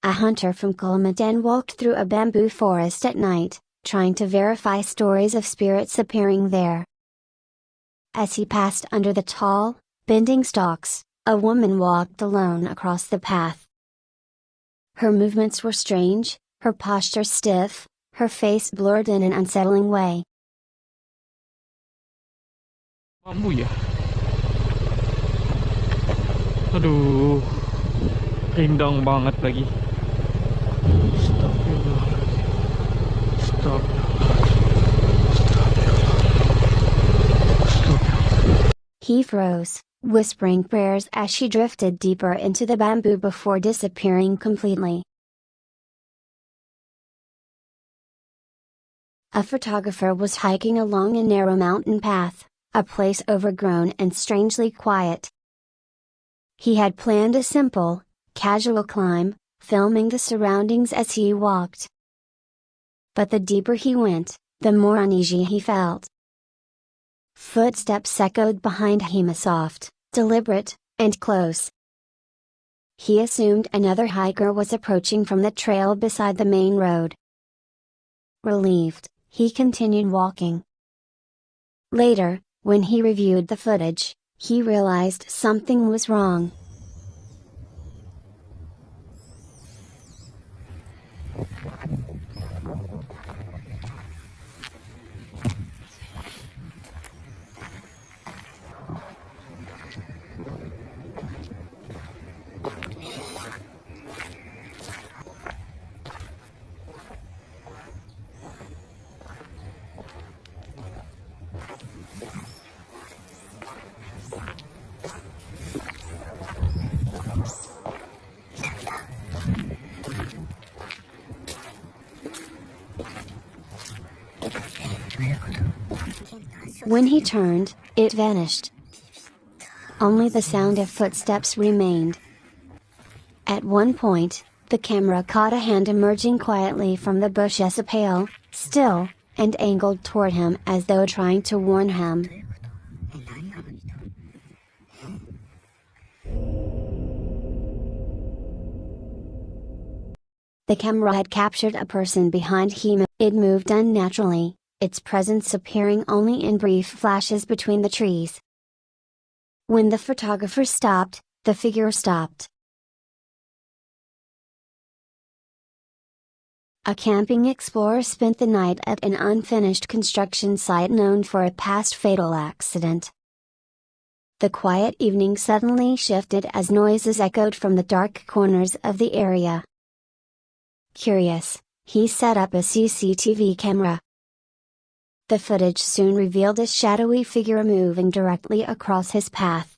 a hunter from Kalimantan walked through a bamboo forest at night, trying to verify stories of spirits appearing there. As he passed under the tall, bending stalks, a woman walked alone across the path. Her movements were strange, her posture stiff, her face blurred in an unsettling way. Bambu ya? Aduh, rindang banget lagi. Stop. He froze, whispering prayers as she drifted deeper into the bamboo before disappearing completely. A photographer was hiking along a narrow mountain path, a place overgrown and strangely quiet. He had planned a simple, casual climb, filming the surroundings as he walked. But the deeper he went, the more uneasy he felt. Footsteps echoed behind him, soft, deliberate, and close. He assumed another hiker was approaching from the trail beside the main road. Relieved, he continued walking. Later, when he reviewed the footage, he realized something was wrong. When he turned, it vanished. Only the sound of footsteps remained. At one point, the camera caught a hand emerging quietly from the bushes, pale, still, and angled toward him as though trying to warn him. The camera had captured a person behind him. It moved unnaturally, its presence appearing only in brief flashes between the trees. When the photographer stopped, the figure stopped. A camping explorer spent the night at an unfinished construction site known for a past fatal accident. The quiet evening suddenly shifted as noises echoed from the dark corners of the area. Curious, he set up a CCTV camera. The footage soon revealed a shadowy figure moving directly across his path.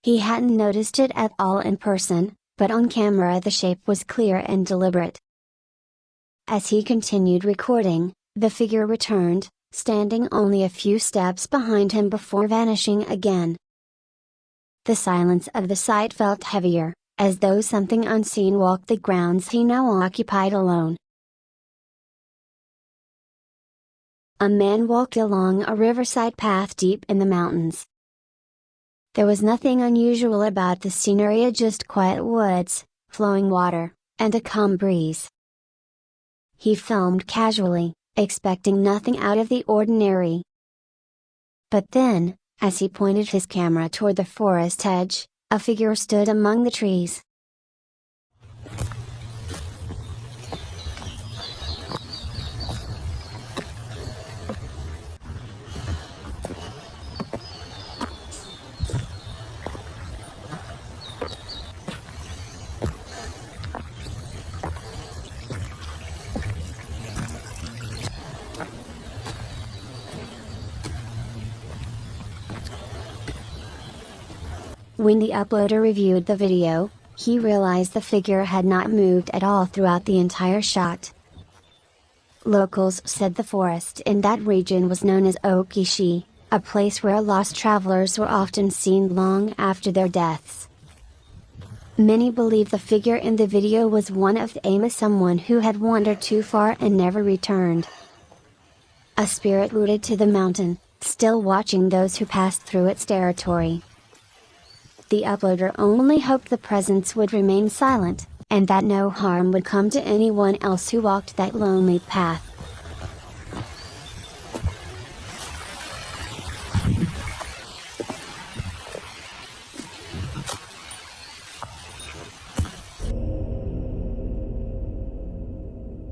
He hadn't noticed it at all in person, but on camera the shape was clear and deliberate. As he continued recording, the figure returned, standing only a few steps behind him before vanishing again. The silence of the site felt heavier, as though something unseen walked the grounds he now occupied alone. A man walked along a riverside path deep in the mountains. There was nothing unusual about the scenery, just quiet woods, flowing water, and a calm breeze. He filmed casually, expecting nothing out of the ordinary. But then, as he pointed his camera toward the forest edge, a figure stood among the trees. When the uploader reviewed the video, he realized the figure had not moved at all throughout the entire shot. Locals said the forest in that region was known as Okishi, a place where lost travelers were often seen long after their deaths. Many believe the figure in the video was one of them, someone who had wandered too far and never returned. A spirit rooted to the mountain, still watching those who passed through its territory. The uploader only hoped the presence would remain silent, and that no harm would come to anyone else who walked that lonely path.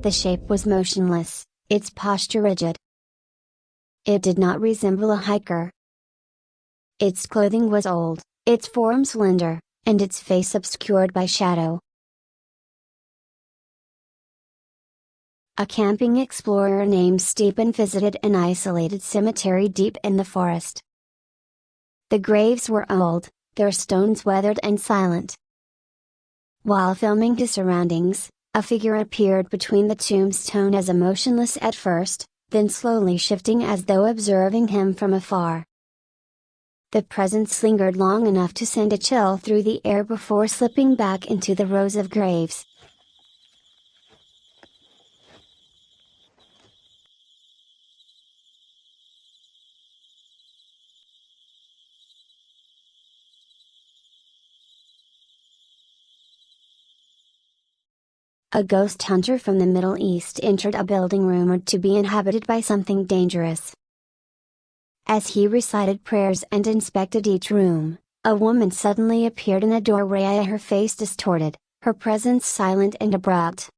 The shape was motionless, its posture rigid. It did not resemble a hiker. Its clothing was old, its form slender, and its face obscured by shadow. A camping explorer named Stephen visited an isolated cemetery deep in the forest. The graves were old, their stones weathered and silent. While filming his surroundings, a figure appeared between the tombstone as motionless at first, then slowly shifting as though observing him from afar. The presence lingered long enough to send a chill through the air before slipping back into the rows of graves. A ghost hunter from the Middle East entered a building rumored to be inhabited by something dangerous. As he recited prayers and inspected each room, a woman suddenly appeared in the doorway, her face distorted, her presence silent and abrupt.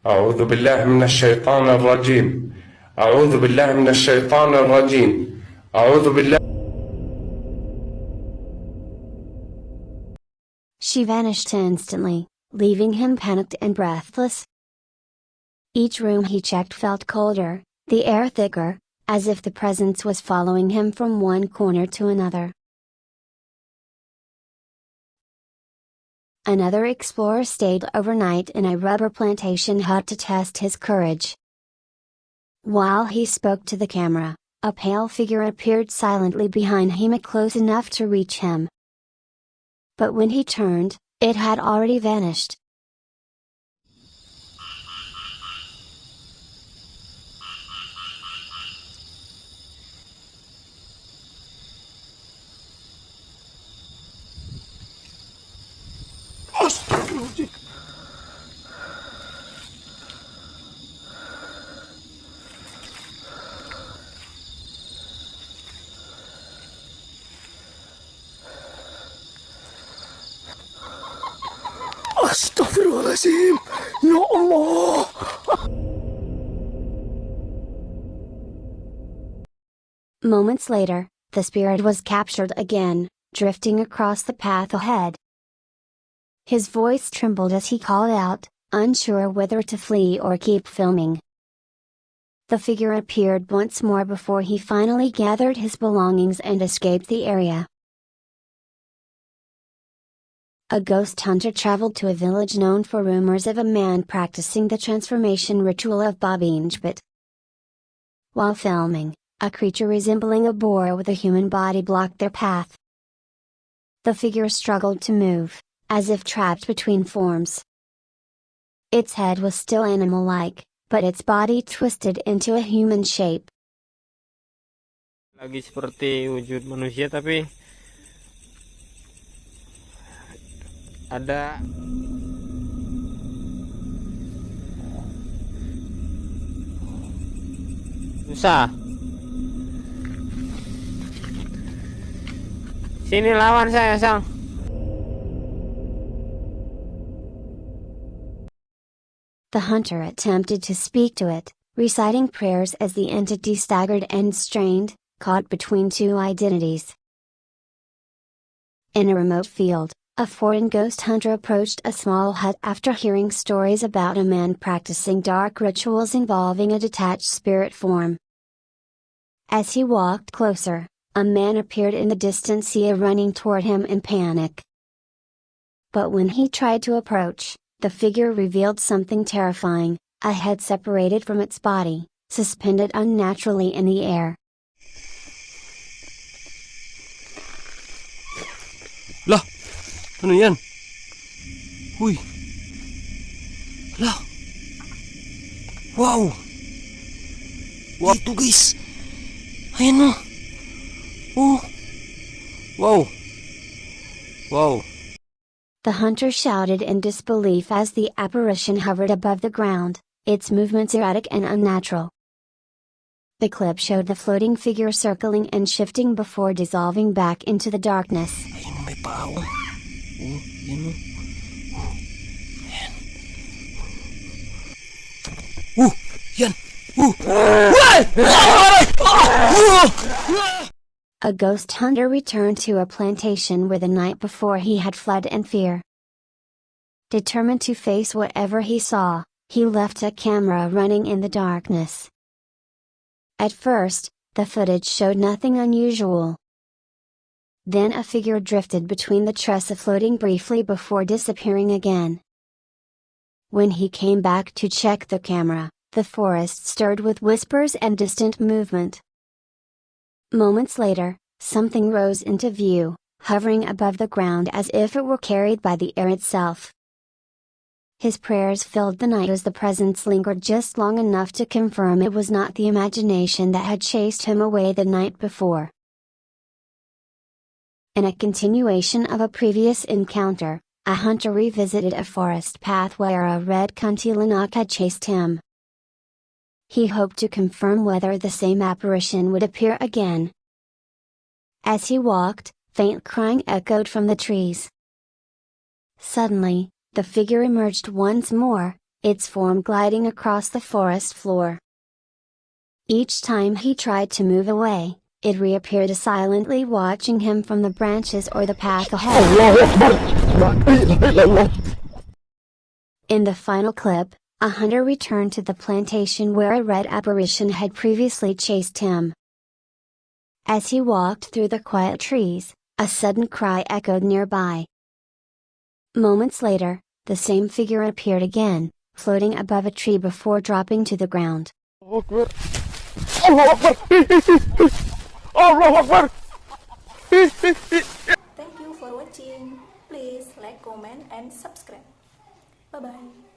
أعوذ بالله من الشيطان الرجيم. أعوذ بالله من الشيطان الرجيم. أعوذ بالله. She vanished instantly, leaving him panicked and breathless. Each room he checked felt colder, the air thicker, as if the presence was following him from one corner to another. Another explorer stayed overnight in a rubber plantation hut to test his courage. While he spoke to the camera, a pale figure appeared silently behind him, close enough to reach him. But when he turned, it had already vanished. Astaghfirullahaladzim! Ya Allah! Moments later, the spirit was captured again, drifting across the path ahead. His voice trembled as he called out, unsure whether to flee or keep filming. The figure appeared once more before he finally gathered his belongings and escaped the area. A ghost hunter traveled to a village known for rumors of a man practicing the transformation ritual of Babinbitt. While filming, a creature resembling a boar with a human body blocked their path. The figure struggled to move, as if trapped between forms. Its head was still animal-like, but its body twisted into a human shape. Lagi seperti wujud manusia tapi ada susah. Sini lawan saya, Sang. The hunter attempted to speak to it, reciting prayers as the entity staggered and strained, caught between two identities. In a remote field, a foreign ghost hunter approached a small hut after hearing stories about a man practicing dark rituals involving a detached spirit form. As he walked closer, a man appeared in the distance, running toward him in panic. But when he tried to approach, the figure revealed something terrifying: a head separated from its body, suspended unnaturally in the air. Lah, ano yan? Uy. Lah. Wow. Wow, ito guys. Ayan o. Oh. Wow. Wow. The hunter shouted in disbelief as the apparition hovered above the ground, its movements erratic and unnatural. The clip showed the floating figure circling and shifting before dissolving back into the darkness. Ayun, may pao. Oh, yan o. Yan. Yan. A ghost hunter returned to a plantation where the night before he had fled in fear. Determined to face whatever he saw, he left a camera running in the darkness. At first, the footage showed nothing unusual. Then a figure drifted between the tressa, floating briefly before disappearing again. When he came back to check the camera, the forest stirred with whispers and distant movement. Moments later, something rose into view, hovering above the ground as if it were carried by the air itself. His prayers filled the night as the presence lingered just long enough to confirm it was not the imagination that had chased him away the night before. In a continuation of a previous encounter, a hunter revisited a forest path where a red kuntilanak had chased him. He hoped to confirm whether the same apparition would appear again. As he walked, faint crying echoed from the trees. Suddenly, the figure emerged once more, its form gliding across the forest floor. Each time he tried to move away, it reappeared silently, watching him from the branches or the path ahead. In the final clip, a hunter returned to the plantation where a red apparition had previously chased him. As he walked through the quiet trees, a sudden cry echoed nearby. Moments later, the same figure appeared again, floating above a tree before dropping to the ground. Thank you for watching. Please like, comment, and subscribe. Bye bye.